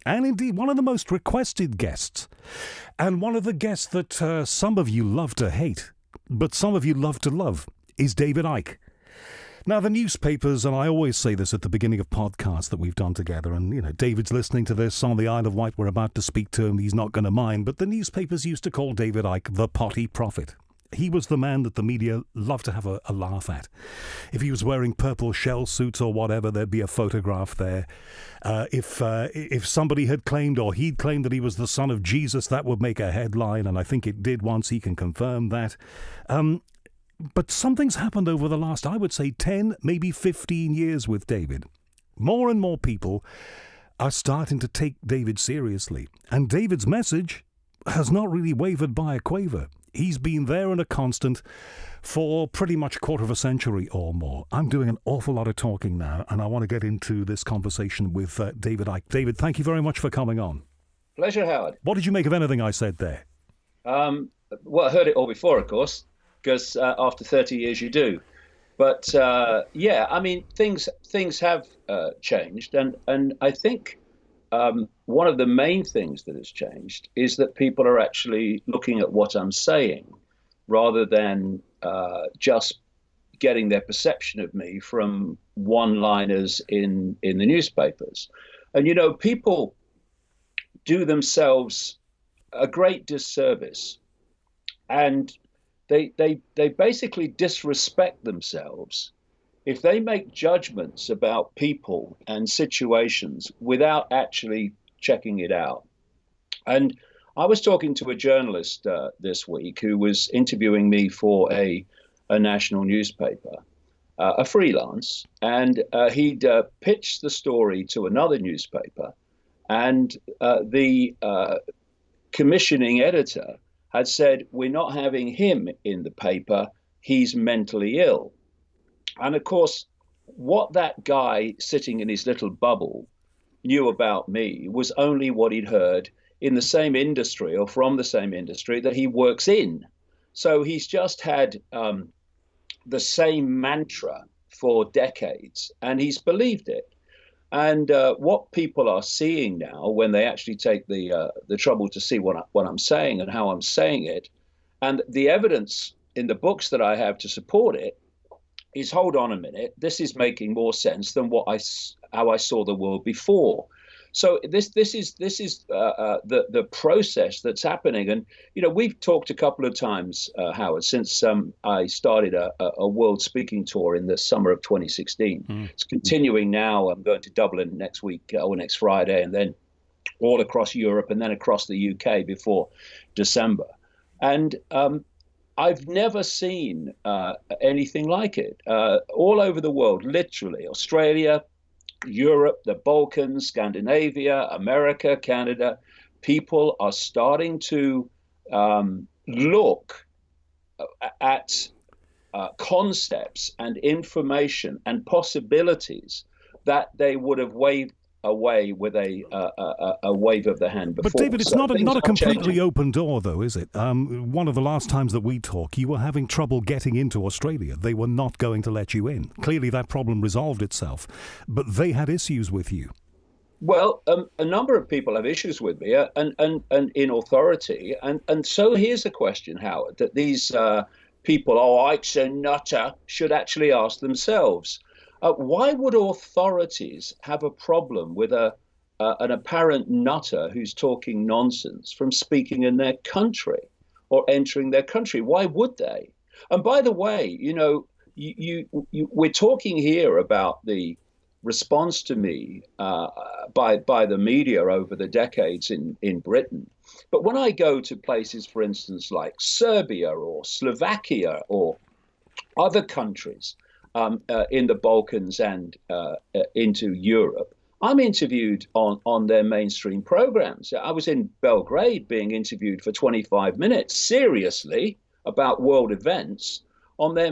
and indeed one of the most requested guests, and one of the guests that some of you love to hate, but some of you love to love, is David Icke. Now, the newspapers, and I always say this at the beginning of podcasts that we've done together, and, you know, David's listening to this on the Isle of Wight. We're about to speak to him. He's not going to mind. But the newspapers used to call David Icke the potty prophet. He was the man that the media loved to have a laugh at. If he was wearing purple shell suits or whatever, there'd be a photograph there. If somebody had claimed, or he'd claimed, that he was the son of Jesus, that would make a headline, and I think it did once. He can confirm that. But something's happened over the last, I would say, 10, maybe 15 years with David. More and more people are starting to take David seriously. And David's message has not really wavered by a quaver. He's been there and a constant for pretty much a quarter of a century or more. I'm doing an awful lot of talking now, and I want to get into this conversation with David Icke. David, thank you very much for coming on. Pleasure, Howard. What did you make of anything I said there? Well, I heard it all before, of course, because after 30 years you do. But yeah, I mean, things have changed, and I think one of the main things that has changed is that people are actually looking at what I'm saying rather than just getting their perception of me from one-liners in the newspapers. And, you know, people do themselves a great disservice, and they basically disrespect themselves if they make judgments about people and situations without actually checking it out. And I was talking to a journalist this week who was interviewing me for a national newspaper, a freelance, and he'd pitched the story to another newspaper, and the commissioning editor had said, "We're not having him in the paper, he's mentally ill." And of course, what that guy sitting in his little bubble knew about me was only what he'd heard in the same industry or from the same industry that he works in. So he's just had the same mantra for decades, and he's believed it. And what people are seeing now, when they actually take the trouble to see what I'm saying and how I'm saying it, and the evidence in the books that I have to support it, is, hold on a minute, this is making more sense than how I saw the world before. So this is the process that's happening. And, you know, we've talked a couple of times, Howard, since I started a world speaking tour in the summer of 2016. It's continuing now. I'm going to Dublin next week or next Friday, and then all across Europe, and then across the UK before December. And I've never seen anything like it. All over the world, literally, Australia, Europe, the Balkans, Scandinavia, America, Canada, people are starting to look at concepts and information and possibilities that they would have waved away with a wave of the hand before. But David, it's not a completely open door, though, is it? One of the last times that we talked, you were having trouble getting into Australia. They were not going to let you in. Clearly that problem resolved itself, but they had issues with you. Well, a number of people have issues with me and in authority. And so here's a question, Howard, that these people, Ike's a nutter, should actually ask themselves. Why would authorities have a problem with an apparent nutter who's talking nonsense from speaking in their country or entering their country? Why would they? And by the way, you know, we're talking here about the response to me by the media over the decades in Britain. But when I go to places, for instance, like Serbia or Slovakia or other countries, in the Balkans and into Europe, I'm interviewed on their mainstream programs. I was in Belgrade being interviewed for 25 minutes, seriously, about world events on their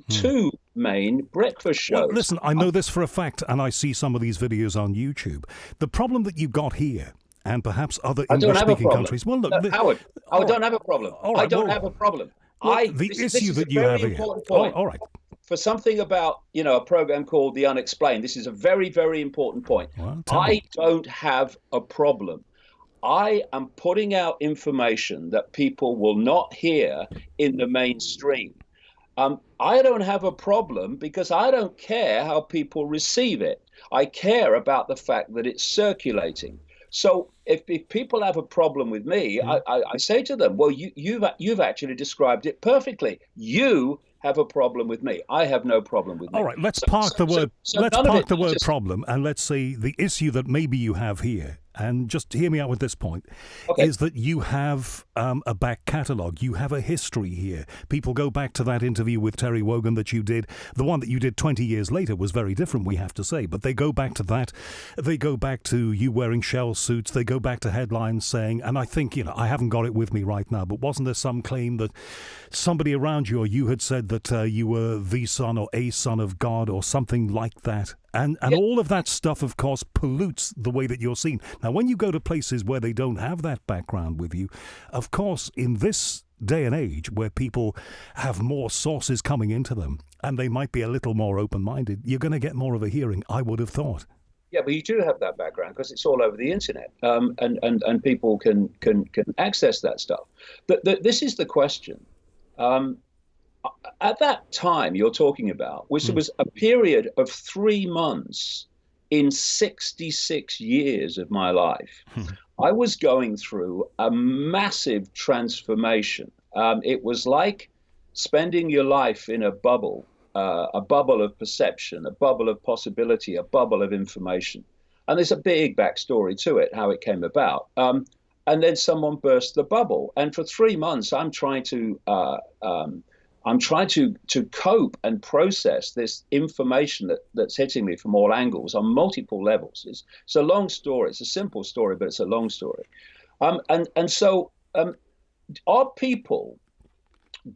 two main breakfast shows. Well, listen, I know this for a fact, and I see some of these videos on YouTube. The problem that you got here, and perhaps other English-speaking countries... Well, look, Howard, I don't have a problem. I don't have a problem. The issue that you have here... All right. for something about, a program called The Unexplained, this is a very, very important point. Well, tell I me. don't have a problem. I am putting out information that people will not hear in the mainstream. I don't have a problem because I don't care how people receive it. I care about the fact that it's circulating. So if people have a problem with me, I say to them, well, you've actually described it perfectly. You have a problem with me. I have no problem with me. All right, let's park the word. Let's none of park it the word just, problem, and let's say the issue that maybe you have here. And just hear me out with this point, okay. is that you have a back catalogue. You have a history here. People go back to that interview with Terry Wogan that you did. The one that you did 20 years later was very different, we have to say. But they go back to that. They go back to you wearing shell suits. They go back to headlines saying, and I think, I haven't got it with me right now, but wasn't there some claim that somebody around you or you had said that you were the son or a son of God or something like that? And Yeah. all of that stuff, of course, pollutes the way that you're seen. Now, when you go to places where they don't have that background with you, of course, in this day and age where people have more sources coming into them and they might be a little more open-minded, you're going to get more of a hearing, I would have thought. Yeah, but you do have that background because it's all over the internet, and people can access that stuff. But this is the question. At that time you're talking about, which was a period of 3 months in 66 years of my life, I was going through a massive transformation. It was like spending your life in a bubble of perception, a bubble of possibility, a bubble of information. And there's a big backstory to it, how it came about. And then someone burst the bubble. And for 3 months, I'm trying to cope and process this information that's hitting me from all angles on multiple levels. It's a long story. It's a simple story, but it's a long story. So are people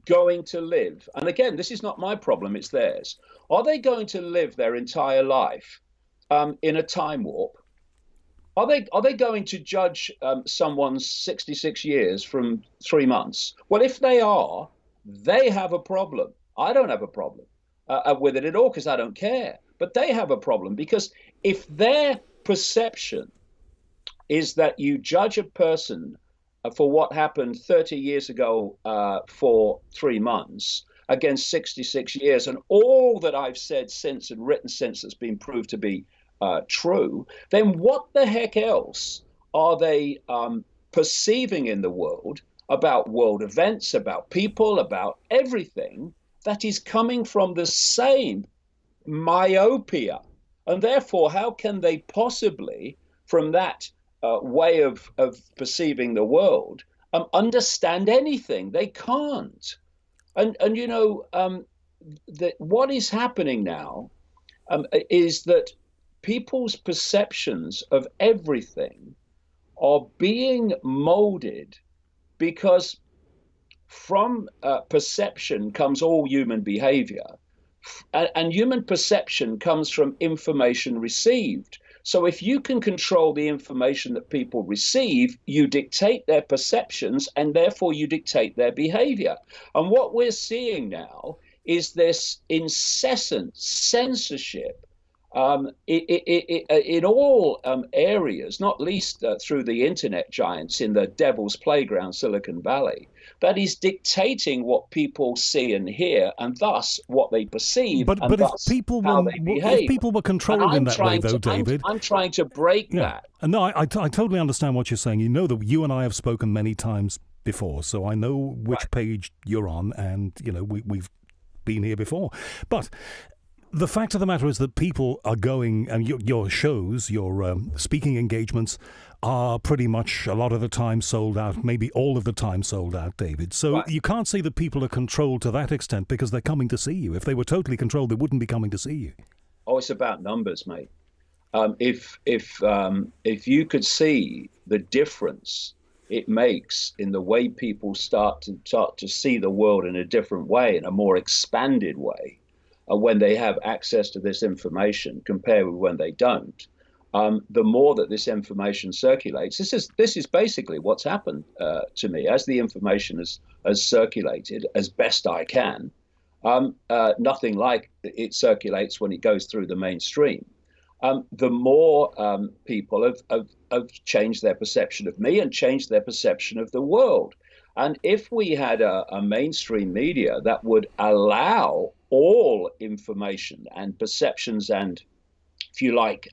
going to live, and again, this is not my problem, it's theirs, are they going to live their entire life in a time warp? Are they going to judge someone's 66 years from 3 months? Well, if they are, they have a problem. I don't have a problem with it at all because I don't care. But they have a problem because if their perception is that you judge a person for what happened 30 years ago for 3 months against 66 years, and all that I've said since and written since that's been proved to be true, then what the heck else are they perceiving in the world about world events, about people, about everything that is coming from the same myopia? And therefore, how can they possibly, from that way of perceiving the world, understand anything? They can't. And what is happening now is that people's perceptions of everything are being molded, because from perception comes all human behavior, and human perception comes from information received. So if you can control the information that people receive, you dictate their perceptions, and therefore you dictate their behavior. And what we're seeing now is this incessant censorship in all areas, not least through the internet giants in the devil's playground, Silicon Valley, that is dictating what people see and hear, and thus what they perceive, but thus if people how were, they behave. if people were controlled in that way, though, David, I'm trying to break that. No, I totally understand what you're saying. You know that you and I have spoken many times before, so I know which page you're on, and we've been here before. But the fact of the matter is that people are going, and your shows, your speaking engagements are pretty much a lot of the time sold out, maybe all of the time sold out, David. So you can't say that people are controlled to that extent because they're coming to see you. If they were totally controlled, they wouldn't be coming to see you. Oh, it's about numbers, mate. If you could see the difference it makes in the way people start to see the world in a different way, in a more expanded way, when they have access to this information compared with when they don't, the more that this information circulates. This is basically what's happened to me as the information has circulated as best I can. nothing like it circulates when it goes through the mainstream, the more people have changed their perception of me and changed their perception of the world. And if we had a mainstream media that would allow all information and perceptions and, if you like,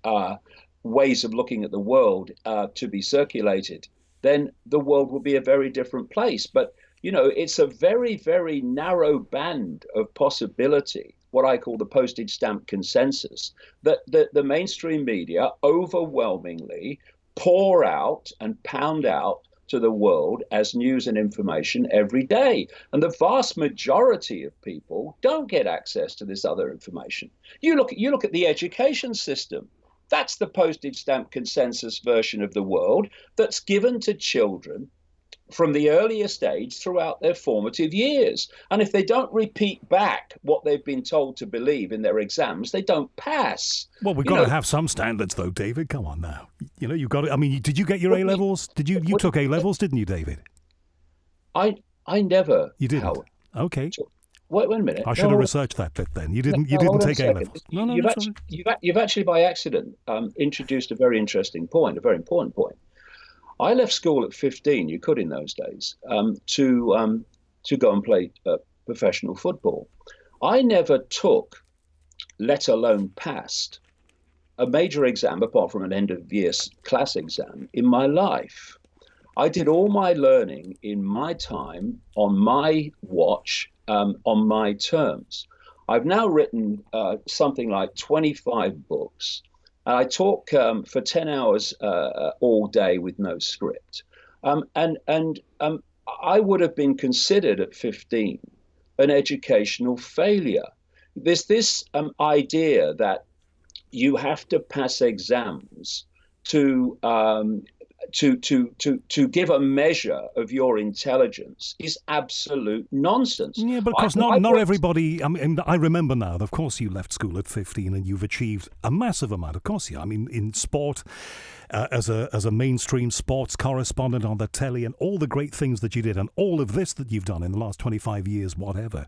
ways of looking at the world to be circulated, then the world would be a very different place. But, it's a very, very narrow band of possibility, what I call the postage stamp consensus, that the mainstream media overwhelmingly pour out and pound out to the world as news and information every day. And the vast majority of people don't get access to this other information. You look at the education system. That's the postage stamp consensus version of the world that's given to children from the earliest age throughout their formative years. And if they don't repeat back what they've been told to believe in their exams, they don't pass. Well, we've got to have some standards, though, David. Come on now. You've got to. I mean, did you get your A-levels? You took A-levels, didn't you, David? I never. You didn't? Howard. Okay. Wait a minute. I should have researched that bit then. You didn't take A-levels. No, you've actually by accident introduced a very interesting point, a very important point. I left school at 15. You could in those days to go and play professional football. I never took, let alone passed, a major exam apart from an end of year class exam in my life. I did all my learning in my time, on my watch, on my terms. I've now written something like 25 books. I talk for 10 hours all day with no script. And I would have been considered at 15 an educational failure. There's this idea that you have to pass exams to give a measure of your intelligence is absolute nonsense. Yeah, because not everybody. I mean, I remember now. Of course, you left school at 15, and you've achieved a massive amount. Of course, I mean, in sport, as a mainstream sports correspondent on the telly, and all the great things that you did, and all of this that you've done in the last 25 years, whatever.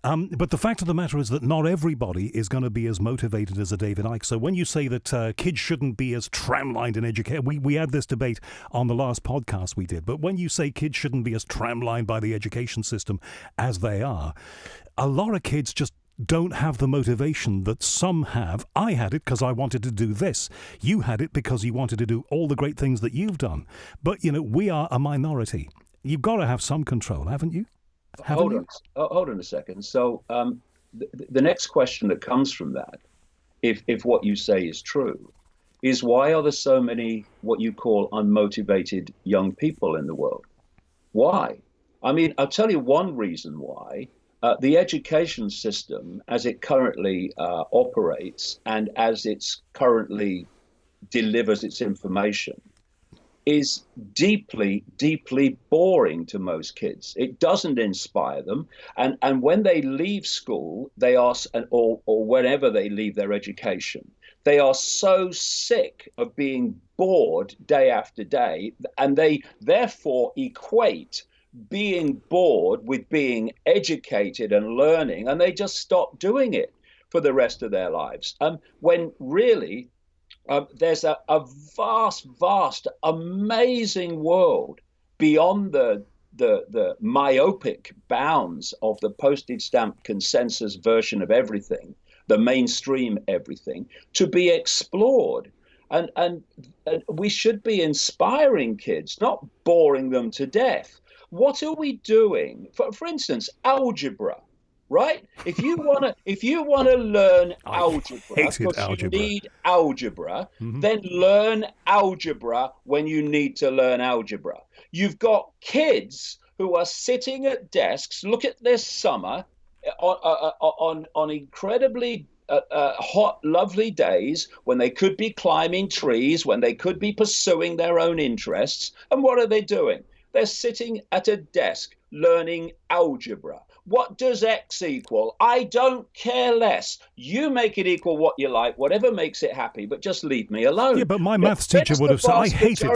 But the fact of the matter is that not everybody is going to be as motivated as a David Icke. So when you say that kids shouldn't be as tramlined in education, we had this debate on the last podcast we did. But when you say kids shouldn't be as tramlined by the education system as they are, a lot of kids just don't have the motivation that some have. I had it because I wanted to do this. You had it because you wanted to do all the great things that you've done. But, we are a minority. You've got to have some control, haven't you? Hold on a second. So the next question that comes from that, if what you say is true, is why are there so many what you call unmotivated young people in the world? Why? I mean, I'll tell you one reason why. The education system, as it currently operates and as it's currently delivers its information, is deeply, deeply boring to most kids. It doesn't inspire them. And when they leave school, they are, or whenever they leave their education, they are so sick of being bored day after day, and they therefore equate being bored with being educated and learning, and they just stop doing it for the rest of their lives. When really, there's a vast, amazing world beyond the myopic bounds of the postage stamp consensus version of everything, the mainstream everything, to be explored. And we should be inspiring kids, not boring them to death. What are we doing? For instance, algebra. Right? If you wanna learn algebra because you need algebra, then learn algebra when you need to learn algebra. You've got kids who are sitting at desks. Look at this summer on incredibly hot, lovely days when they could be climbing trees, when they could be pursuing their own interests. And what are they doing? They're sitting at a desk learning algebra. What does X equal? I don't care less. You make it equal what you like, whatever makes it happy, but just leave me alone. Yeah, but my maths teacher would have said, I hated,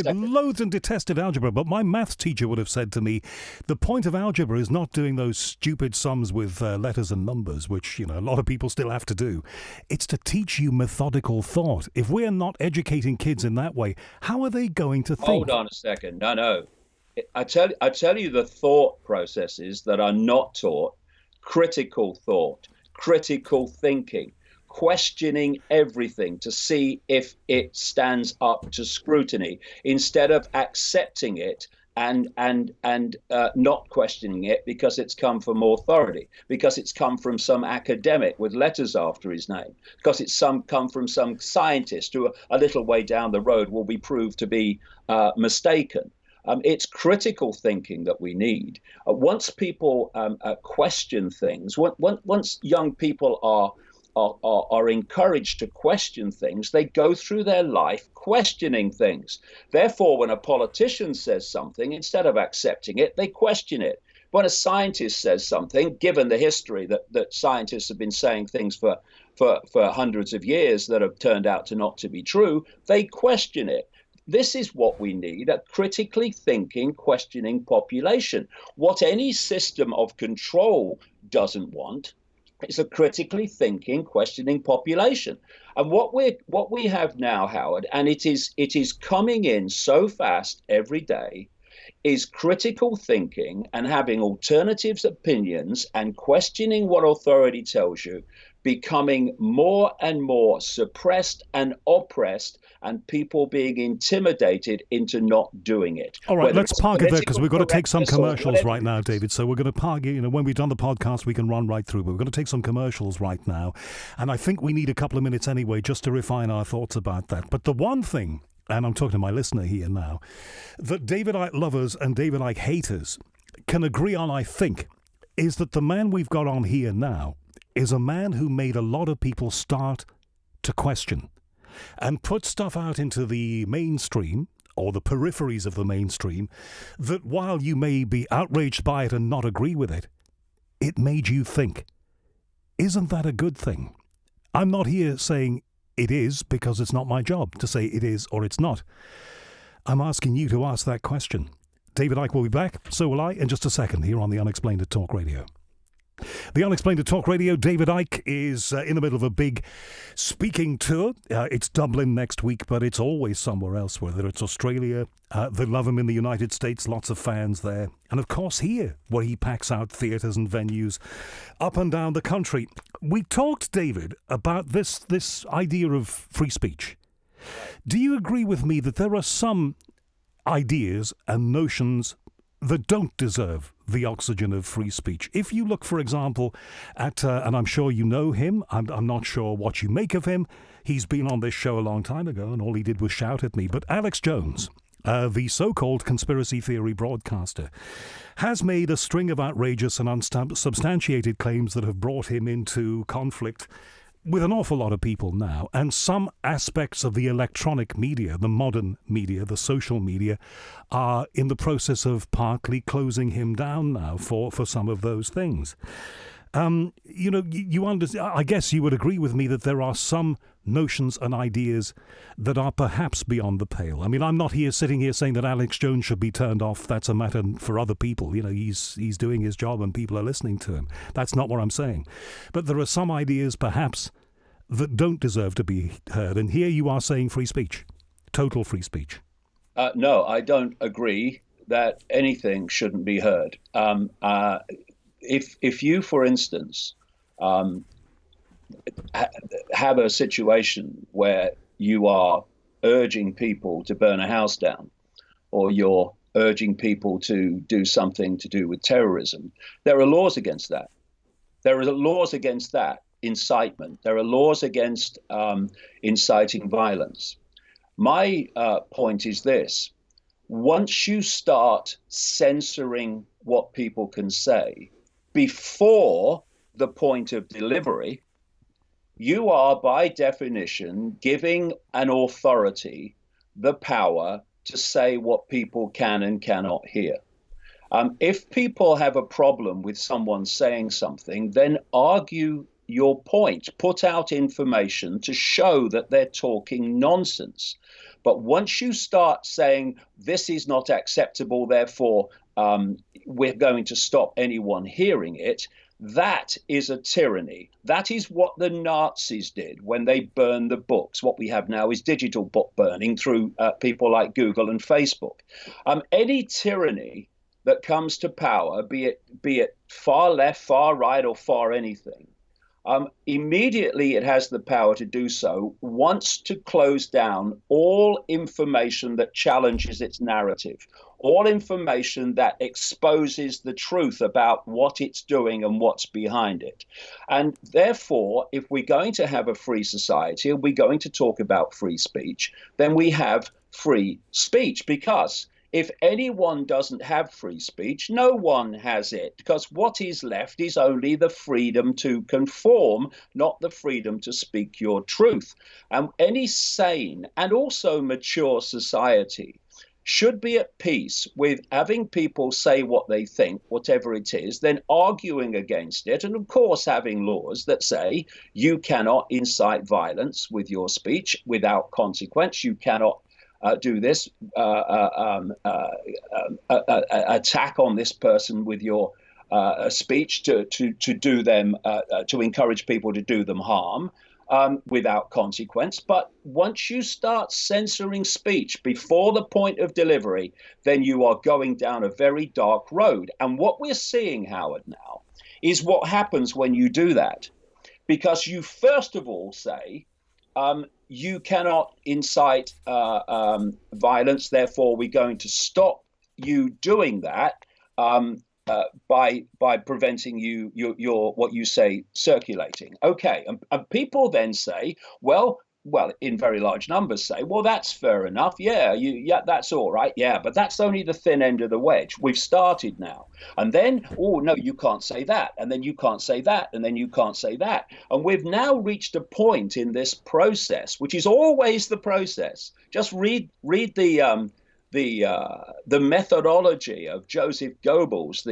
No, loathed and detested algebra, but my maths teacher would have said to me, the point of algebra is not doing those stupid sums with letters and numbers, which, a lot of people still have to do. It's to teach you methodical thought. If we're not educating kids in that way, how are they going to think? Hold on a second. No. I tell you the thought processes that are not taught: critical thought, critical thinking, questioning everything to see if it stands up to scrutiny, instead of accepting it and not questioning it because it's come from authority, because it's come from some academic with letters after his name, because it's come from some scientist who a little way down the road will be proved to be mistaken. It's critical thinking that we need. Once people question things, once young people are encouraged to question things, they go through their life questioning things. Therefore, when a politician says something, instead of accepting it, they question it. When a scientist says something, given the history that scientists have been saying things for hundreds of years that have turned out to not to be true, they question it. This is what we need: a critically thinking, questioning population. What any system of control doesn't want is a critically thinking, questioning population. And what we have now, Howard, and it is coming in so fast every day, is critical thinking and having alternative opinions and questioning what authority tells you, becoming more and more suppressed and oppressed, and people being intimidated into not doing it. All right, let's park it there, because we've got to take some commercials right now, David. So we're going to park it. When we've done the podcast, we can run right through, but we're going to take some commercials right now. And I think we need a couple of minutes anyway just to refine our thoughts about that. But the one thing, and I'm talking to my listener here now, that David Icke lovers and David Icke haters can agree on, I think, is that the man we've got on here now is a man who made a lot of people start to question and put stuff out into the mainstream, or the peripheries of the mainstream, that while you may be outraged by it and not agree with it, it made you think. Isn't that a good thing? I'm not here saying it is, because it's not my job to say it is or it's not. I'm asking you to ask that question. David Icke will be back, so will I, in just a second here on the Unexplained at Talk Radio. The Unexplained at Talk Radio. David Icke is in the middle of a big speaking tour. It's Dublin next week, but it's always somewhere else, whether it's Australia. They love him in the United States, lots of fans there. And of course here, where he packs out theatres and venues up and down the country. We talked, David, about this idea of free speech. Do you agree with me that there are some ideas and notions that don't deserve the oxygen of free speech? If you look, for example, at, and I'm sure you know him, I'm not sure what you make of him. He's been on this show a long time ago, and all he did was shout at me. But Alex Jones, the so-called conspiracy theory broadcaster, has made a string of outrageous and unsubstantiated claims that have brought him into conflict with an awful lot of people now, and some aspects of the electronic media, the modern media, the social media, are in the process of partly closing him down now for some of those things. You understand, I guess you would agree with me that there are some notions and ideas that are perhaps beyond the pale. I mean, I'm not sitting here saying that Alex Jones should be turned off. That's a matter for other people. He's doing his job and people are listening to him. That's not what I'm saying. But there are some ideas perhaps that don't deserve to be heard. And here you are saying free speech, total free speech. No, I don't agree that anything shouldn't be heard. If you, for instance, have a situation where you are urging people to burn a house down, or you're urging people to do something to do with terrorism, there are laws against that. There are laws against that incitement. There are laws against inciting violence. My point is this: once you start censoring what people can say before the point of delivery, you are by definition giving an authority the power to say what people can and cannot hear. If people have a problem with someone saying something, then argue your point, put out information to show that they're talking nonsense. But once you start saying this is not acceptable, therefore we're going to stop anyone hearing it, that is a tyranny. That is what the Nazis did when they burned the books. What we have now is digital book burning through people like Google and Facebook. Any tyranny that comes to power, be it far left, far right, or far anything, immediately it has the power to do so, wants to close down all information that challenges its narrative, all information that exposes the truth about what it's doing and what's behind it. And therefore, if we're going to have a free society and we're going to talk about free speech, then we have free speech, because if anyone doesn't have free speech, no one has it, because what is left is only the freedom to conform, not the freedom to speak your truth. And any sane and also mature society should be at peace with having people say what they think, whatever it is, then arguing against it, and of course having laws that say you cannot incite violence with your speech without consequence. You cannot do this, attack on this person with your speech to do them, to encourage people to do them harm without consequence. But once you start censoring speech before the point of delivery, then you are going down a very dark road. And what we're seeing, Howard, now is what happens when you do that. Because you first of all say, you cannot incite violence, therefore we're going to stop you doing that by preventing your what you say circulating. Okay, and people then say, well, in very large numbers say, well, that's fair enough. Yeah, that's all right. Yeah, but that's only the thin end of the wedge. We've started now. And then, oh, no, you can't say that. And then you can't say that. And then you can't say that. And we've now reached a point in this process, which is always the process. Just read the methodology of Joseph Goebbels,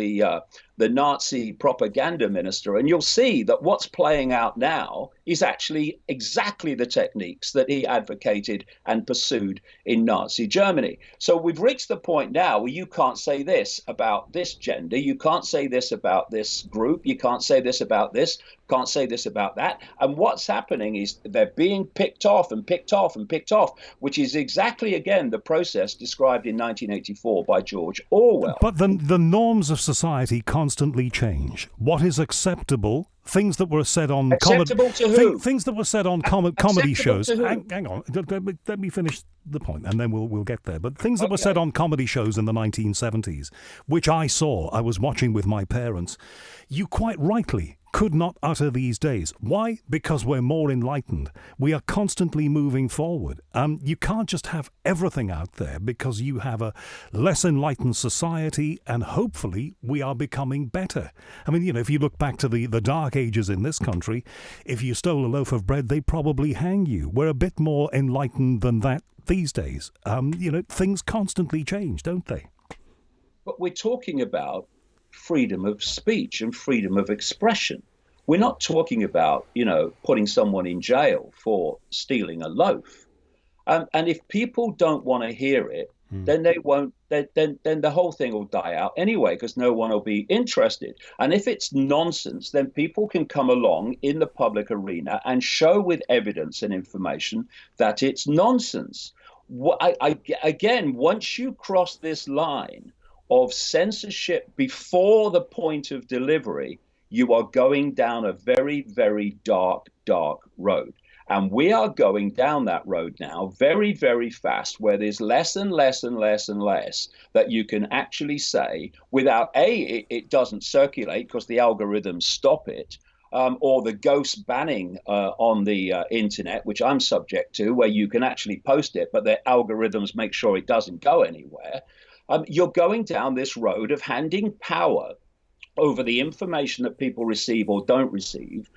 the Nazi propaganda minister, and you'll see that what's playing out now is actually exactly the techniques that he advocated and pursued in Nazi Germany. So we've reached the point now where you can't say this about this gender, you can't say this about this group, you can't say this about this, can't say this about that. And what's happening is they're being picked off and picked off and picked off, which is exactly, again, the process described in 1984 by George Orwell. But the norms of society constantly change. What is acceptable? Things that were said on things that were said on comedy shows. Hang on, let me finish the point, and then we'll get there. But things that were said on comedy shows in the 1970s, which I was watching with my parents, you quite rightly could not utter these days. Why? Because we're more enlightened. We are constantly moving forward. You can't just have everything out there because you have a less enlightened society, and hopefully we are becoming better. I mean, if you look back to the dark ages in this country, if you stole a loaf of bread, they'd probably hang you. We're a bit more enlightened than that these days. Things constantly change, don't they? But we're talking about freedom of speech and freedom of expression. We're not talking about, putting someone in jail for stealing a loaf. And if people don't want to hear it, then they won't. Then the whole thing will die out anyway, because no one will be interested. And if it's nonsense, then people can come along in the public arena and show with evidence and information that it's nonsense. Again, once you cross this line of censorship before the point of delivery, you are going down a very, very dark road. And we are going down that road now very, very fast, where there's less and less and less and less that you can actually say without, it doesn't circulate because the algorithms stop it, or the ghost banning on the internet, which I'm subject to, where you can actually post it, but the algorithms make sure it doesn't go anywhere. You're going down this road of handing power over the information that people receive or don't receive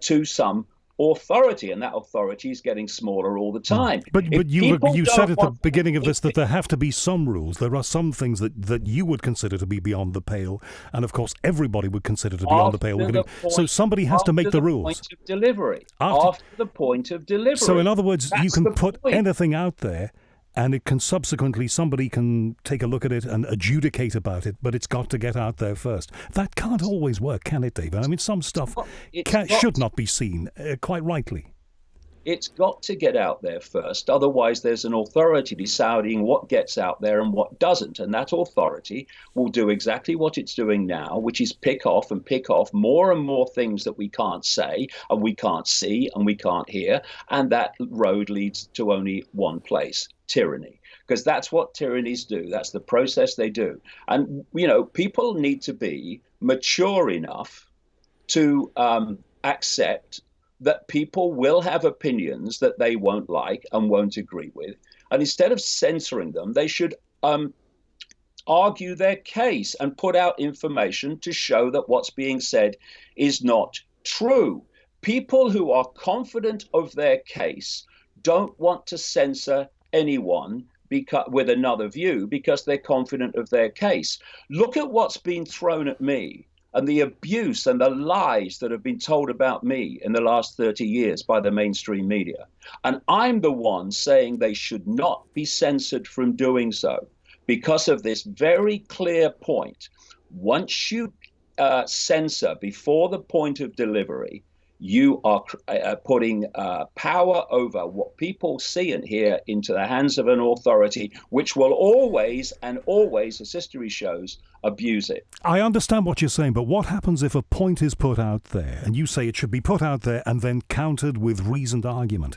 to some authority, and that authority is getting smaller all the time. But you said at the beginning of this that there have to be some rules. There are some things that you would consider to be beyond the pale, and of course everybody would consider to be beyond the pale. So somebody has to make the rules. After the point of delivery. So in other words, you can put anything out there, and it can subsequently, somebody can take a look at it and adjudicate about it, but it's got to get out there first. That can't always work, can it, David? I mean, some stuff should not be seen, quite rightly. It's got to get out there first. Otherwise, there's an authority deciding what gets out there and what doesn't. And that authority will do exactly what it's doing now, which is pick off more and more things that we can't say and we can't see and we can't hear. And that road leads to only one place: tyranny. Because that's what tyrannies do. That's the process they do. And, people need to be mature enough to accept that people will have opinions that they won't like and won't agree with. And instead of censoring them, they should argue their case and put out information to show that what's being said is not true. People who are confident of their case don't want to censor anyone with another view because they're confident of their case. Look at what's been thrown at me and the abuse and the lies that have been told about me in the last 30 years by the mainstream media. And I'm the one saying they should not be censored from doing so because of this very clear point. Once you censor before the point of delivery, you are putting power over what people see and hear into the hands of an authority, which will always, as history shows, abuse it. I understand what you're saying, but what happens if a point is put out there, and you say it should be put out there and then countered with reasoned argument?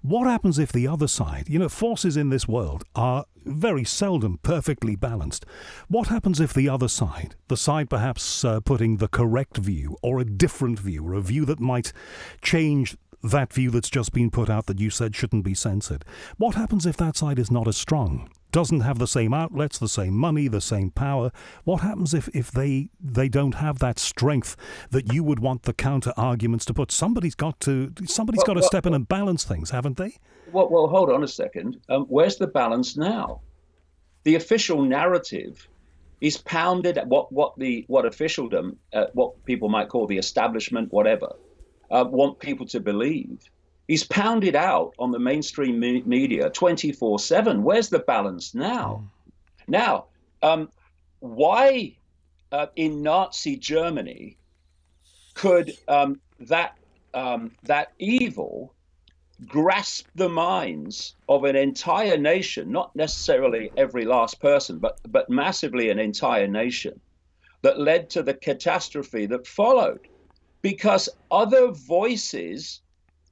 What happens if the other side, forces in this world are very seldom perfectly balanced. What happens if the other side, the side perhaps putting the correct view or a different view or a view that might change that view that's just been put out that you said shouldn't be censored? What happens if that side is not as strong, doesn't have the same outlets, the same money, the same power? What happens if they don't have that strength that you would want the counter arguments to put? Somebody's got to step in and balance things, haven't they? Well, hold on a second. Where's the balance now? The official narrative is pounded at what officialdom, what people might call the establishment, whatever, want people to believe. He's pounded out on the mainstream media 24/7. Where's the balance now? Now, why in Nazi Germany could that evil grasp the minds of an entire nation, not necessarily every last person, but massively an entire nation, that led to the catastrophe that followed? Because other voices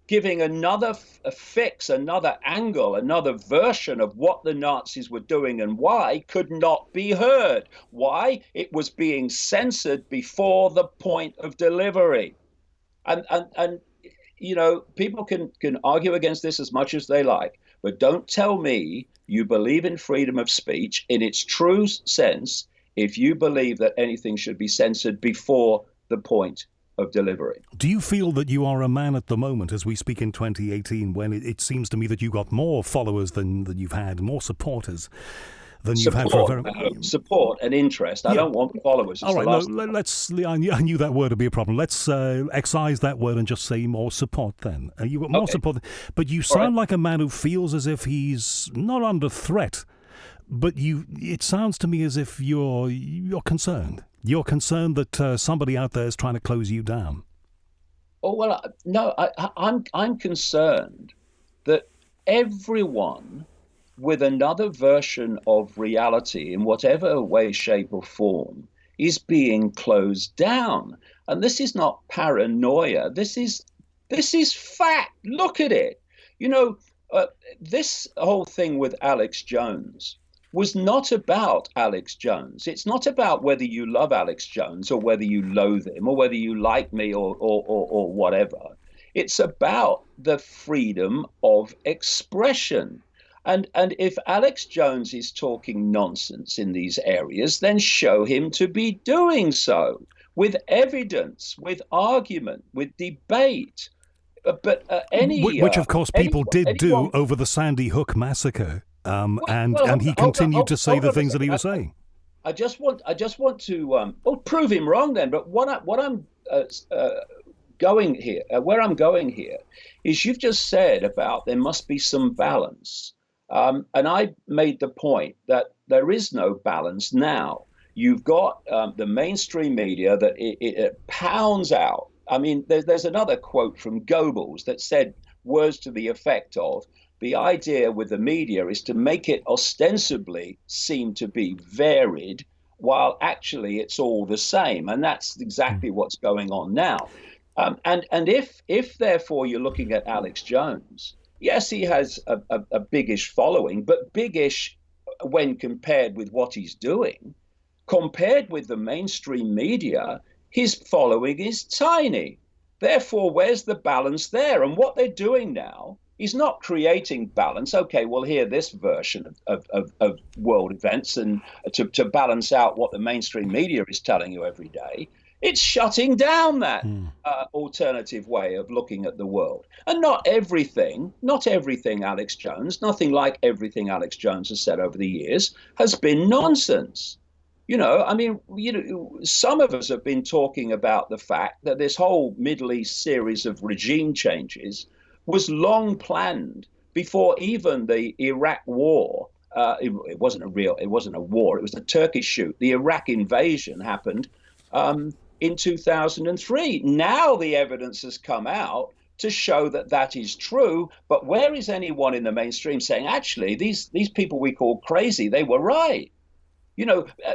giving another fix, another angle, another version of what the Nazis were doing and why could not be heard. Why? It was being censored before the point of delivery. And people can argue against this as much as they like, but don't tell me you believe in freedom of speech in its true sense if you believe that anything should be censored before the point of delivery. Do you feel that you are a man at the moment, as we speak in 2018, when it seems to me that you've got more followers than you've had, more supporters than you've had for a very... Support and interest. I don't want followers. All right, I knew that word would be a problem. Let's excise that word and just say more support then. You got more support, but you sound like a man who feels as if he's not under threat, but it sounds to me as if you're concerned. You're concerned that somebody out there is trying to close you down. Oh, well, no, I'm concerned that everyone with another version of reality in whatever way, shape or form is being closed down. And this is not paranoia. This is fact. Look at it. This whole thing with Alex Jones was not about Alex Jones. It's not about whether you love Alex Jones or whether you loathe him or whether you like me or whatever. It's about the freedom of expression. And if Alex Jones is talking nonsense in these areas, then show him to be doing so with evidence, with argument, with debate. but Which of course people did do anyone. over the Sandy Hook massacre, Well, and he continued to say hold the on a things that he second. was saying. I just want to well, prove him wrong then. But what I'm going here, where I'm going here, is you've just said about there must be some balance, and I made the point that there is no balance now. You've got the mainstream media that it pounds out. I mean, there's another quote from Goebbels that said words to the effect of, the idea with the media is to make it ostensibly seem to be varied, while actually it's all the same. And that's exactly what's going on now. And if therefore you're looking at Alex Jones, yes, he has a biggish following, but biggish when compared with what he's doing. Compared with the mainstream media, his following is tiny. Therefore, where's the balance there? And what they're doing now is not creating balance. Okay, we'll hear this version of world events and to balance out what the mainstream media is telling you every day. It's shutting down that alternative way of looking at the world. And not everything, Alex Jones, nothing like everything Alex Jones has said over the years has been nonsense. I mean, some of us have been talking about the fact that this whole Middle East series of regime changes was long planned before even the Iraq war. It wasn't a war. It was a Turkish shoot. The Iraq invasion happened in 2003. Now the evidence has come out to show that that is true. But where is anyone in the mainstream saying, actually, these people we call crazy, they were right?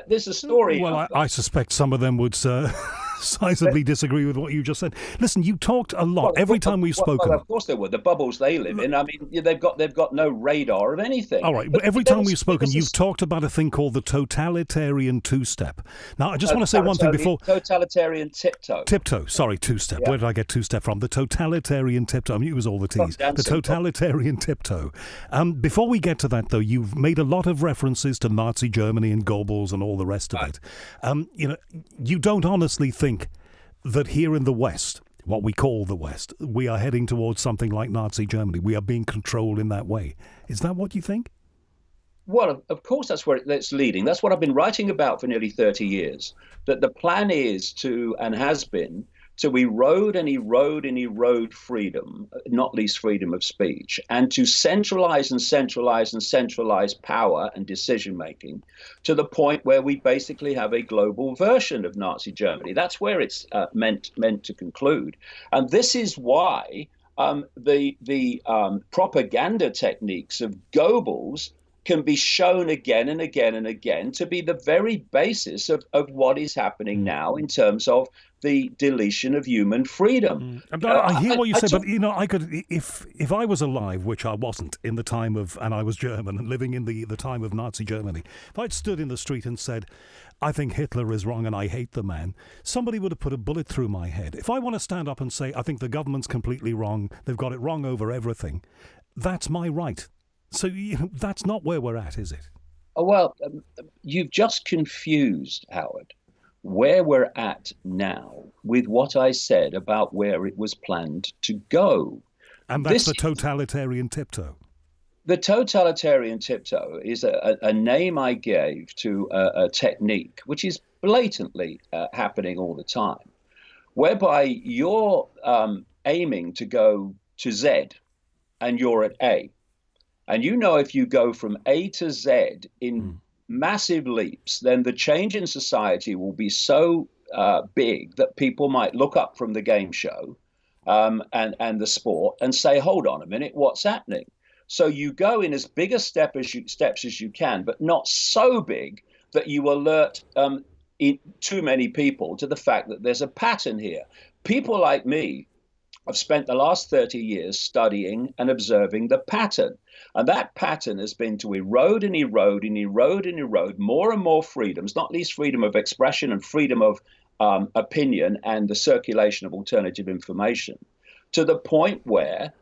There's a story. Well, I suspect some of them would decisively disagree with what you just said. Listen, you talked a lot every time we've spoken. Well, of course they would. The bubbles they live in. I mean, they've got no radar of anything. All right, but every time we've spoken, you've talked about a thing called the totalitarian two-step. Now, I just want to say one thing before. Totalitarian tiptoe. Sorry, two-step. Yeah. Where did I get two-step from? The totalitarian tiptoe. I mean, it was all the T's. The totalitarian tiptoe. Before we get to that, though, you've made a lot of references to Nazi Germany and Goebbels and all the rest of it. You don't honestly think that here in the West, what we call the West, we are heading towards something like Nazi Germany. We are being controlled in that way. Is that what you think? Well, of course, that's where it's leading. That's what I've been writing about for nearly 30 years, that the plan is to, and has been, to erode and erode and erode freedom, not least freedom of speech, and to centralize and centralize and centralize power and decision-making to the point where we basically have a global version of Nazi Germany. That's where it's meant to conclude. And this is why the propaganda techniques of Goebbels can be shown again and again and again to be the very basis of what is happening now in terms of the deletion of human freedom. I hear what you say, but I could, if I was alive, which I wasn't in the time of, and I was German and living in the time of Nazi Germany, if I'd stood in the street and said, I think Hitler is wrong and I hate the man, somebody would have put a bullet through my head. If I want to stand up and say, I think the government's completely wrong, they've got it wrong over everything, that's my right. So that's not where we're at, is it? Oh, well, you've just confused, Howard, where we're at now with what I said about where it was planned to go. And that's the totalitarian tiptoe. The totalitarian tiptoe is a name I gave to a technique which is blatantly happening all the time, whereby you're aiming to go to Z and you're at A. And if you go from A to Z in massive leaps, then the change in society will be so big that people might look up from the game show and the sport and say, hold on a minute, what's happening? So you go in as big a steps as you can, but not so big that you alert too many people to the fact that there's a pattern here. People like me have spent the last 30 years studying and observing the pattern. And that pattern has been to erode and erode and erode and erode more and more freedoms, not least freedom of expression and freedom of opinion and the circulation of alternative information, to the point where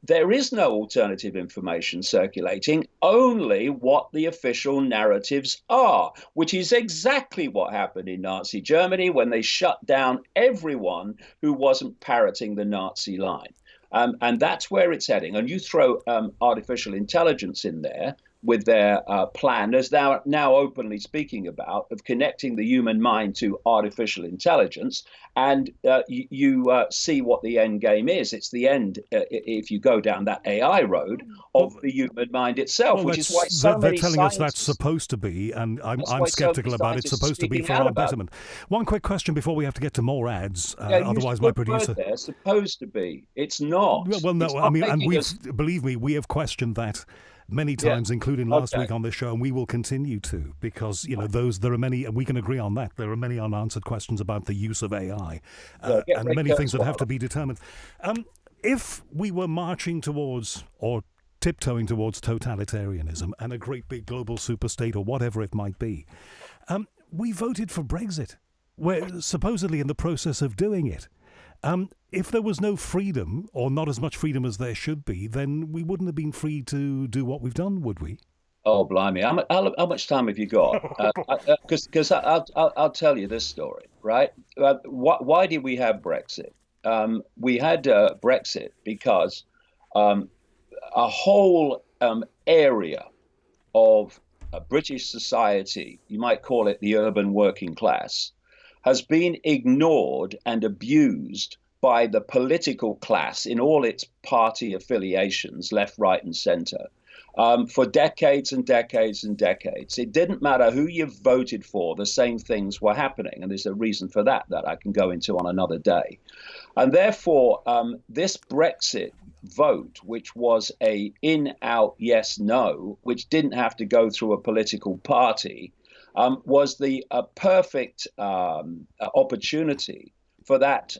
there is no alternative information circulating, only what the official narratives are, which is exactly what happened in Nazi Germany when they shut down everyone who wasn't parroting the Nazi line. And that's where it's heading. And you throw artificial intelligence in there with their plan, as they're now openly speaking about, of connecting the human mind to artificial intelligence. And you see what the end game is. It's the end, if you go down that AI road, of the human mind itself, which is why so they're many telling us scientists, that's supposed to be, and I'm skeptical so about it. It's supposed to be for our betterment. One quick question before we have to get to more ads. Otherwise, my producer. They're supposed to be. It's not. Well, no, it's I mean, and us... believe me, we have questioned that many times, including last week on this show, and we will continue to, because there are many, and we can agree on that. There are many unanswered questions about the use of AI, and many things that have to be determined. If we were marching towards, or tiptoeing towards, totalitarianism and a great big global superstate, or whatever it might be, we voted for Brexit. We're supposedly in the process of doing it. If there was no freedom, or not as much freedom as there should be, then we wouldn't have been free to do what we've done, would we? Oh, blimey. How much time have you got? Because I'll tell you this story, right? Why did we have Brexit? We had Brexit because a whole area of British society, you might call it the urban working class, has been ignored and abused by the political class in all its party affiliations, left, right, and centre, for decades and decades and decades. It didn't matter who you voted for, the same things were happening. And there's a reason for that I can go into on another day. And therefore, this Brexit vote, which was a in-out yes, no, which didn't have to go through a political party, was the perfect opportunity for that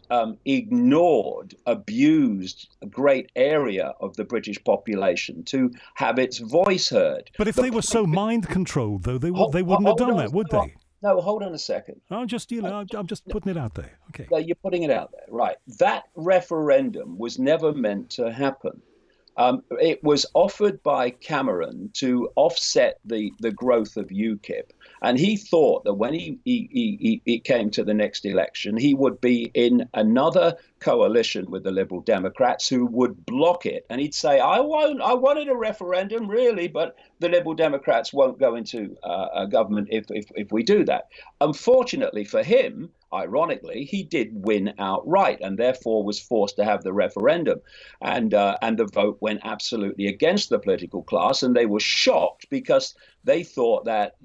ignored, abused, great area of the British population to have its voice heard. But if they were so mind-controlled, though, they wouldn't have done that, would they? No, hold on a second. I'm just putting it out there. Okay. No, you're putting it out there, right? That referendum was never meant to happen. It was offered by Cameron to offset the growth of UKIP. And he thought that when he came to the next election, he would be in another coalition with the Liberal Democrats who would block it. And he'd say, I wanted a referendum, really, but the Liberal Democrats won't go into a government if we do that. Unfortunately for him, ironically, he did win outright and therefore was forced to have the referendum. And the vote went absolutely against the political class. And they were shocked because they thought that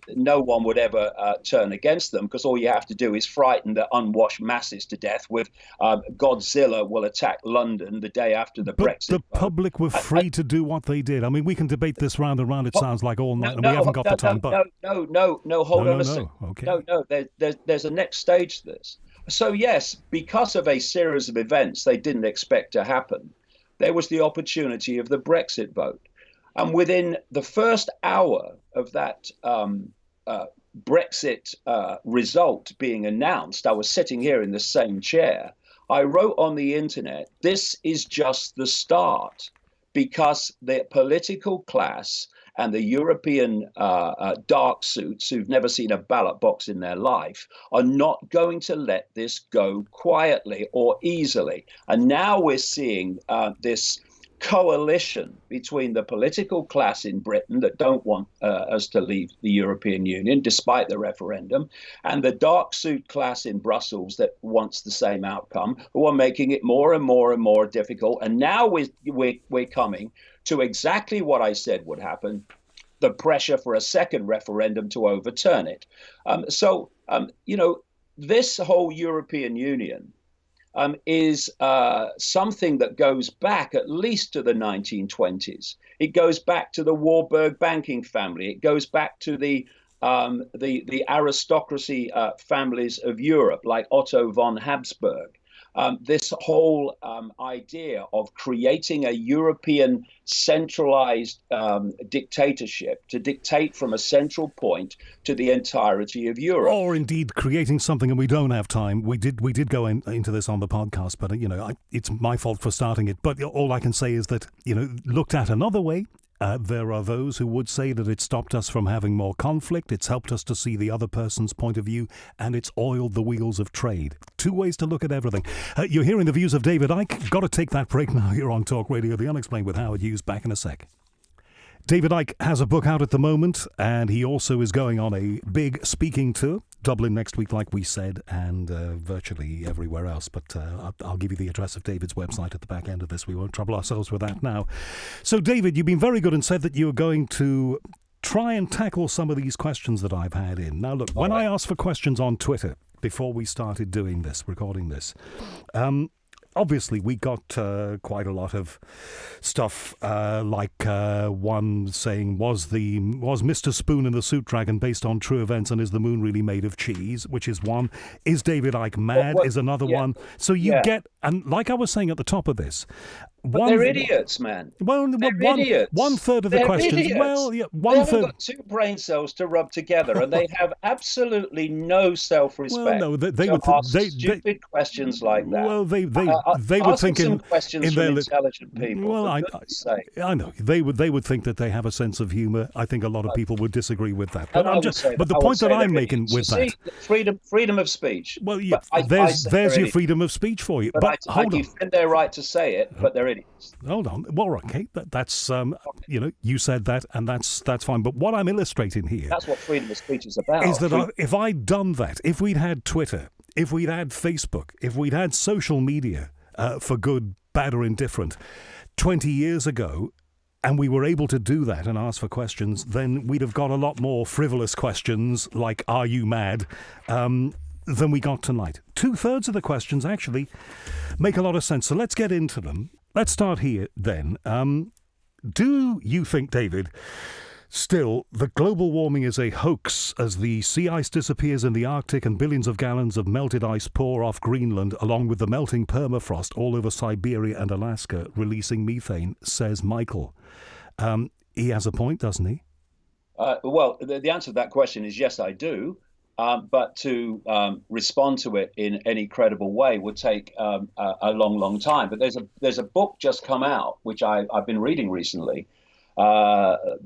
no one would ever turn against them, because all you have to do is frighten the unwashed masses to death with Godzilla will attack London the day after the Brexit vote. The public were free to do what they did. I mean, we can debate this round and round. It sounds like all night, and we haven't got the time. But hold on a second. Okay. No. There's a next stage to this. So yes, because of a series of events they didn't expect to happen, there was the opportunity of the Brexit vote. And within the first hour of that Brexit result being announced, I was sitting here in the same chair. I wrote on the internet, this is just the start, because the political class and the European dark suits who've never seen a ballot box in their life are not going to let this go quietly or easily. And now we're seeing this coalition between the political class in Britain that don't want us to leave the European Union, despite the referendum, and the dark suit class in Brussels that wants the same outcome, who are making it more and more and more difficult. And now we're coming to exactly what I said would happen, the pressure for a second referendum to overturn it. This whole European Union is something that goes back at least to the 1920s. It goes back to the Warburg banking family. It goes back to the aristocracy families of Europe, like Otto von Habsburg. This whole idea of creating a European centralized dictatorship to dictate from a central point to the entirety of Europe. Or indeed creating something, and we don't have time. We did go into this on the podcast, but it's my fault for starting it. But all I can say is that, looked at another way, There are those who would say that it's stopped us from having more conflict, it's helped us to see the other person's point of view, and it's oiled the wheels of trade. Two ways to look at everything. You're hearing the views of David Icke. Got to take that break now. You're on Talk Radio, The Unexplained with Howard Hughes. Back in a sec. David Icke has a book out at the moment, and he also is going on a big speaking tour. Dublin next week, like we said, and virtually everywhere else. But I'll give you the address of David's website at the back end of this. We won't trouble ourselves with that now. So, David, you've been very good and said that you're going to try and tackle some of these questions that I've had in. Now, look, when I asked for questions on Twitter before we started doing this, recording this, obviously, we got quite a lot of stuff, like one saying, was Mr. Spoon and the Suit Dragon based on true events, and is the moon really made of cheese? Which is one. Is David Icke mad? Is another one. So you get, and like I was saying at the top of this, but they're idiots, man. Well, idiots. One third of the questions. Idiots. Well, yeah, one third. They've got two brain cells to rub together, and they have absolutely no self-respect. Well, no, they to would ask stupid questions like that. Well, they would think some questions in their intelligent people. Well, I know they would think that they have a sense of humour. I think a lot of people would disagree with that. But the point that I'm making with that, freedom of speech. Well, yeah, there's your freedom of speech for you. But I defend their right to say it, but they're idiots. Hold on. Well, okay, that's you said that, and that's fine. But what I'm illustrating here, that's what freedom of speech is about. Is that if I'd done that, if we'd had Twitter, if we'd had Facebook, if we'd had social media, for good, bad, or indifferent, 20 years ago, and we were able to do that and ask for questions, then we'd have got a lot more frivolous questions like, are you mad, than we got tonight. 2/3 of the questions actually make a lot of sense. So let's get into them. Let's start here then. Do you think, David, still that global warming is a hoax as the sea ice disappears in the Arctic and billions of gallons of melted ice pour off Greenland along with the melting permafrost all over Siberia and Alaska, releasing methane, says Michael. He has a point, doesn't he? Well, the answer to that question is yes, I do. But to respond to it in any credible way would take a long, long time. But there's a book just come out, which I've been reading recently.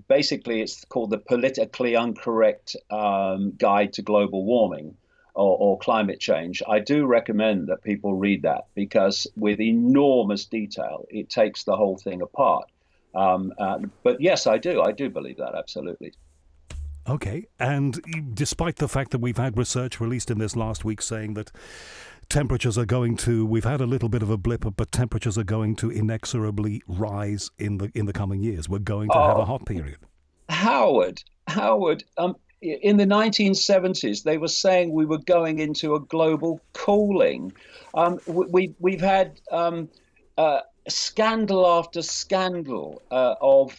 Basically, it's called The Politically Incorrect Guide to Global Warming or Climate Change. I do recommend that people read that because with enormous detail, it takes the whole thing apart. But yes, I do believe that, absolutely. Okay, and despite the fact that we've had research released in this last week saying that temperatures are we've had a little bit of a blip, but temperatures are going to inexorably rise in the coming years. We're going to have a hot period. Howard, in the 1970s, they were saying we were going into a global cooling. We've had scandal after scandal of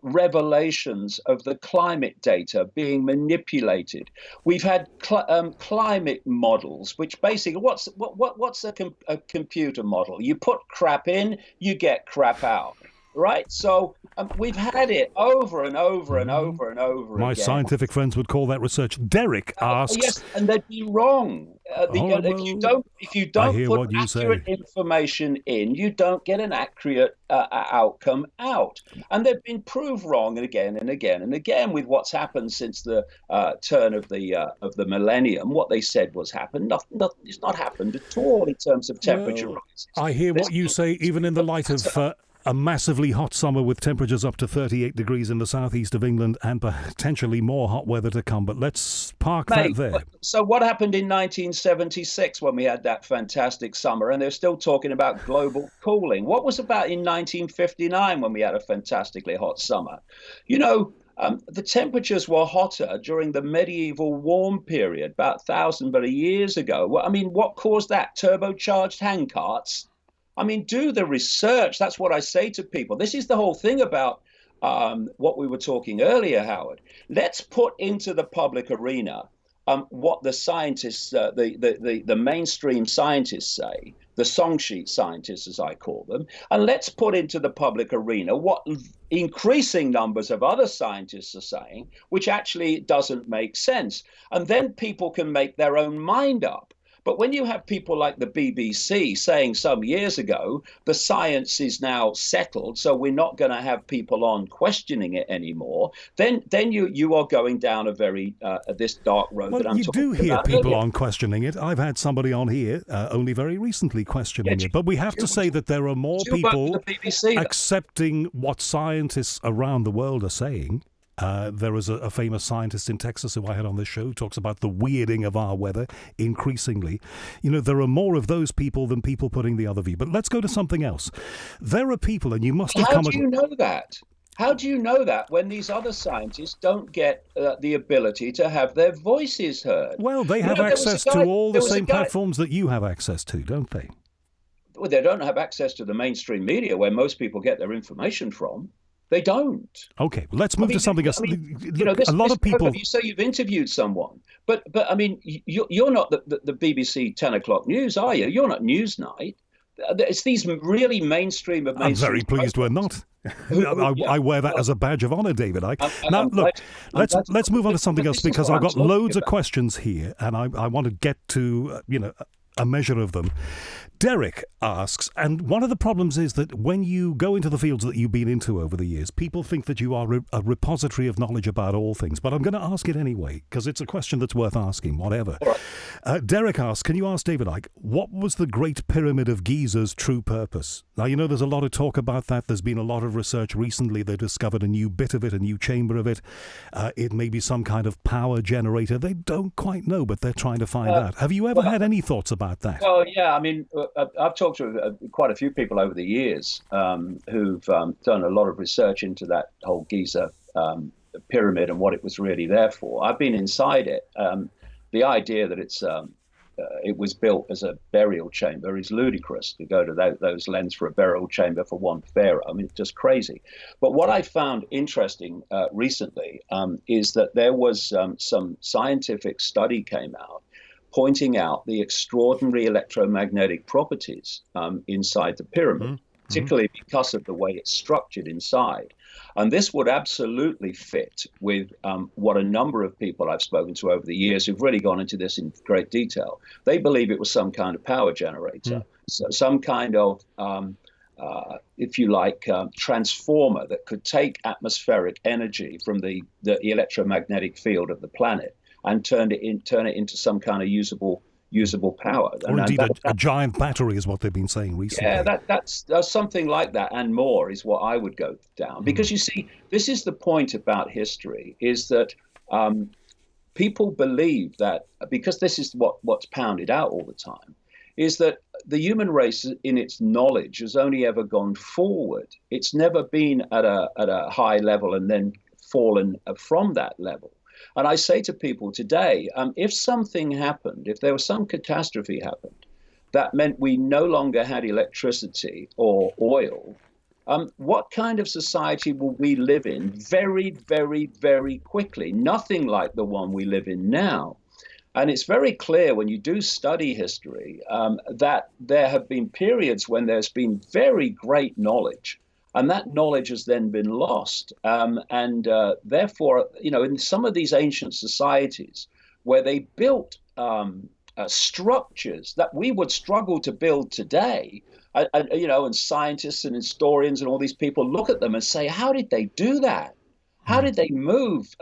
revelations of the climate data being manipulated. We've had climate models, which basically what's a computer model? You put crap in, you get crap out. Right, so we've had it over and over and over and over My again. scientific friends would call that research. Derek asks, yes, and they'd be wrong. If you don't put accurate information in, you don't get an accurate outcome out. And they've been proved wrong again and again and again with what's happened since the turn of the millennium. What they said was happened. It's not happened at all in terms of temperature rises. I hear what you say, even in the light of a massively hot summer with temperatures up to 38 degrees in the southeast of England and potentially more hot weather to come. But let's park that there. So what happened in 1976 when we had that fantastic summer? And they're still talking about global cooling. What was about in 1959 when we had a fantastically hot summer? The temperatures were hotter during the medieval warm period, about 1,000 years ago. What caused that? Turbocharged handcarts? Do the research. That's what I say to people. This is the whole thing about what we were talking earlier, Howard. Let's put into the public arena what the scientists, the mainstream scientists say, the song sheet scientists, as I call them, and let's put into the public arena what increasing numbers of other scientists are saying, which actually doesn't make sense. And then people can make their own mind up. But when you have people like the BBC saying some years ago, the science is now settled, so we're not going to have people on questioning it anymore, then you are going down a very this dark road well, that I'm you talking do hear about people earlier. on questioning it. I've had somebody on here only very recently questioning it. But we have to say that there are more Do you work for people the BBC? accepting what scientists around the world are saying. There was a famous scientist in Texas who I had on this show who talks about the weirding of our weather increasingly. You know, there are more of those people than people putting the other view. But let's go to something else. There are people, and you must have How come... do you know that? How do you know that when these other scientists don't get the ability to have their voices heard? Well, they You have know, there was a access guy- to all the there was a same guy- platforms that you have access to, don't they? Well, they don't have access to the mainstream media where most people get their information from. They don't. Okay, let's move to something else. You know, A lot of people... You say you've interviewed someone, but I mean, you're not the BBC 10 o'clock news, are you? You're not Newsnight. It's these really mainstream of I'm mainstream. very pleased we're not. Yeah. I wear that as a badge of honour, David Icke. Now, I'm look, glad- let's move on to something but else this is because what I've I'm got loads talking of questions here, and I want to get to a measure of them. Derek asks, and one of the problems is that when you go into the fields that you've been into over the years, people think that you are a repository of knowledge about all things. But I'm going to ask it anyway, because it's a question that's worth asking, whatever. Derek asks, can you ask David Icke, what was the Great Pyramid of Giza's true purpose? Now, you know, there's a lot of talk about that. There's been a lot of research recently. They discovered a new bit of it, a new chamber of it. It may be some kind of power generator. They don't quite know, but they're trying to find out. Have you ever had any thoughts about that? Well, yeah, I mean, I've talked to quite a few people over the years who've done a lot of research into that whole Giza pyramid and what it was really there for. I've been inside it. The idea that it was built as a burial chamber is ludicrous, to go to those lengths for a burial chamber for one pharaoh. I mean, it's just crazy. But what I found interesting recently is that there was some scientific study came out pointing out the extraordinary electromagnetic properties inside the pyramid, particularly because of the way it's structured inside. And this would absolutely fit with what a number of people I've spoken to over the years who've really gone into this in great detail. They believe it was some kind of power generator, so some kind of, if you like, transformer that could take atmospheric energy from the electromagnetic field of the planet and turn it into some kind of usable power. Or indeed a giant battery is what they've been saying recently. Yeah, that's something like that and more is what I would go down. Because you see, this is the point about history, is that people believe that, because this is what's pounded out all the time, is that the human race in its knowledge has only ever gone forward. It's never been at a high level and then fallen from that level. And I say to people today, if something happened, if there was some catastrophe happened, that meant we no longer had electricity or oil, what kind of society will we live in very, very, very quickly? Nothing like the one we live in now. And it's very clear when you do study history that there have been periods when there's been very great knowledge. And that knowledge has then been lost. Therefore, in some of these ancient societies where they built structures that we would struggle to build today, and scientists and historians and all these people look at them and say, how did they do that? How did they move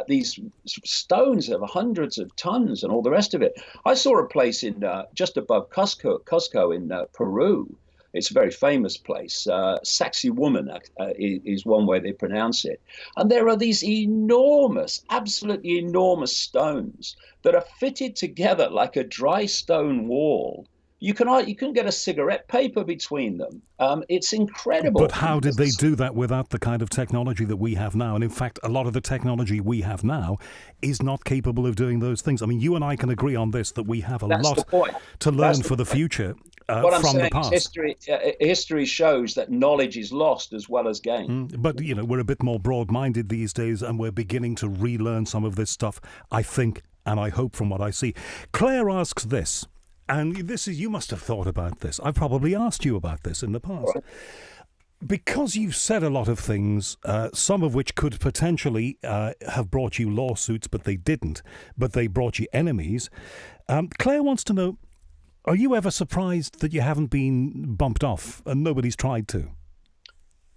these stones of hundreds of tons and all the rest of it? I saw a place in just above Cusco in Peru. It's a very famous place. Sacsayhuaman is one way they pronounce it. And there are these enormous, absolutely enormous stones that are fitted together like a dry stone wall. You can get a cigarette paper between them. It's incredible. But how did they do that without the kind of technology that we have now? And in fact, a lot of the technology we have now is not capable of doing those things. I mean, you and I can agree on this, that we have a lot to learn for the future. What I'm from saying the past. Is history shows that knowledge is lost as well as gained. But, we're a bit more broad-minded these days, and we're beginning to relearn some of this stuff, I think, and I hope from what I see. Claire asks this, and you must have thought about this. I've probably asked you about this in the past. Right. Because you've said a lot of things, some of which could potentially have brought you lawsuits, but they didn't, but they brought you enemies. Claire wants to know, Are you ever surprised that you haven't been bumped off and nobody's tried to?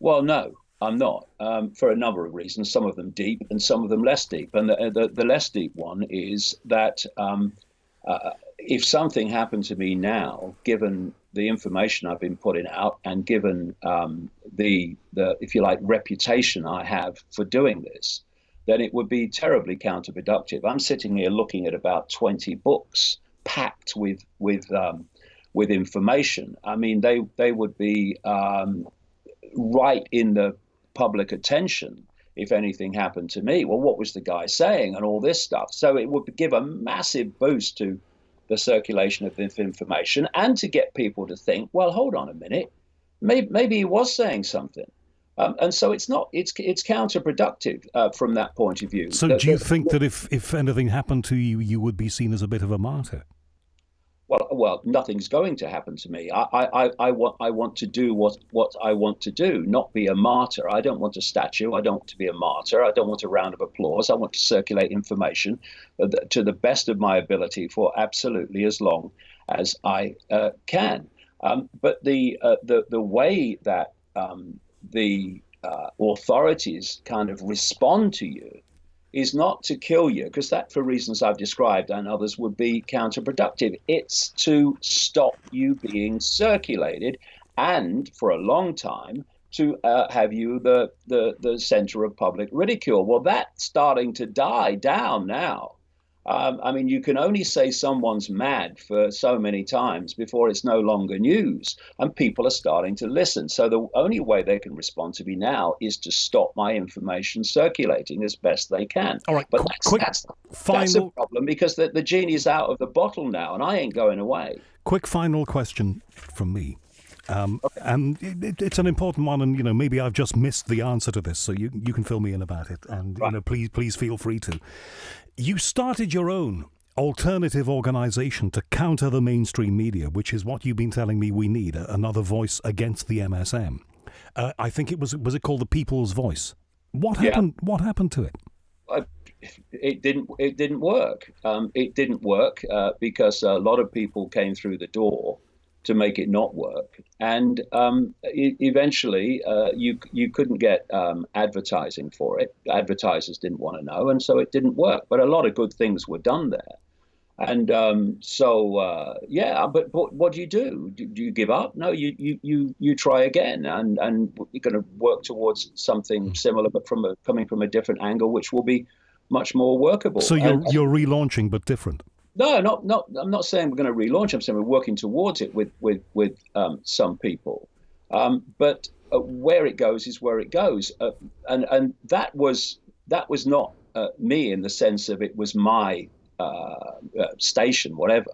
Well, no, I'm not, for a number of reasons, some of them deep and some of them less deep. And the less deep one is that if something happened to me now, given the information I've been putting out and given the if you like, reputation I have for doing this, then it would be terribly counterproductive. I'm sitting here looking at about 20 books packed with information. I mean, they would be right in the public attention if anything happened to me. Well, what was the guy saying and all this stuff? So it would give a massive boost to the circulation of this information and to get people to think, well, hold on a minute, maybe he was saying something. And so it's counterproductive from that point of view. So do you think that if anything happened to you, you would be seen as a bit of a martyr? Well, nothing's going to happen to me. I want to do what I want to do, not be a martyr. I don't want a statue. I don't want to be a martyr. I don't want a round of applause. I want to circulate information to the best of my ability for absolutely as long as I can. But the way that the authorities kind of respond to you is not to kill you, because that, for reasons I've described and others, would be counterproductive. It's to stop you being circulated and, for a long time, to have you the center of public ridicule. Well, that's starting to die down now. I mean, you can only say someone's mad for so many times before it's no longer news, and people are starting to listen. So the only way they can respond to me now is to stop my information circulating as best they can. All right, but that's a problem, because the genie's out of the bottle now, and I ain't going away. Quick final question from me. Okay. And it's an important one, and maybe I've just missed the answer to this, so you can fill me in about it, and right. Please feel free to. You started your own alternative organisation to counter the mainstream media, which is what you've been telling me we need, another voice against the MSM. I think it was it called the People's Voice? What happened? Yeah. What happened to it? It didn't work. It didn't work because a lot of people came through the door to make it not work, and eventually you couldn't get advertising for it. Advertisers didn't want to know, and so it didn't work. But a lot of good things were done there, and But what do? Do you give up? No, you try again, and you're going to work towards something similar, but coming from a different angle, which will be much more workable. So you're relaunching, but different. No, not. I'm not saying we're going to relaunch. I'm saying we're working towards it with some people. But where it goes is where it goes, and that was not me in the sense of it was my station, whatever.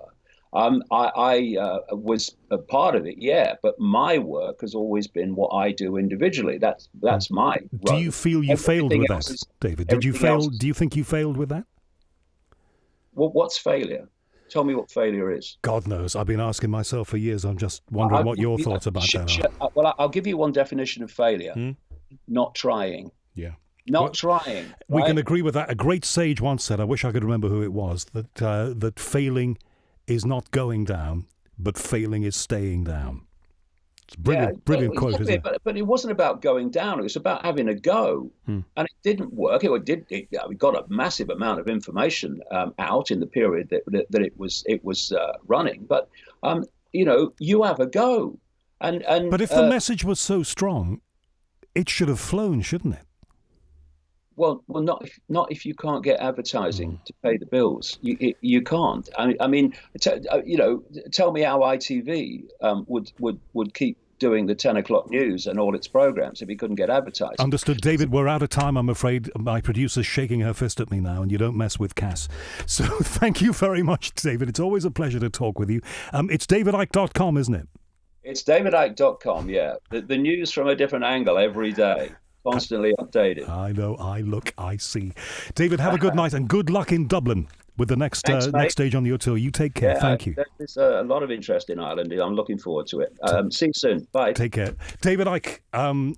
I was a part of it, yeah. But my work has always been what I do individually. That's my. Do you feel you failed with that, David? Did you fail? Do you think you failed with that? Well, what's failure? Tell me what failure is. God knows. I've been asking myself for years. I'm just wondering what your thoughts about that are. Well, I'll give you one definition of failure. Not trying. Yeah. Not trying. We can agree with that. A great sage once said, I wish I could remember who it was, that failing is not going down, but failing is staying down. It's a brilliant quote, isn't it? But it wasn't about going down. It was about having a go. And it didn't work. We got a massive amount of information out in the period that it was running. But, you have a go. But if the message was so strong, it should have flown, shouldn't it? Well, not if you can't get advertising to pay the bills. You can't. I mean, tell me how ITV would keep doing the 10 o'clock news and all its programs if he couldn't get advertising. Understood, David. We're out of time. I'm afraid my producer's shaking her fist at me now, and you don't mess with Cass. So thank you very much, David. It's always a pleasure to talk with you. It's davidicke.com, isn't it? It's davidicke.com. Yeah, the news from a different angle every day. Constantly updated. I know, I see. David, have a good night and good luck in Dublin with the next stage on your tour. You take care. Yeah, thank you. There's a lot of interest in Ireland. I'm looking forward to it. See you soon. Bye. Take care. David Icke.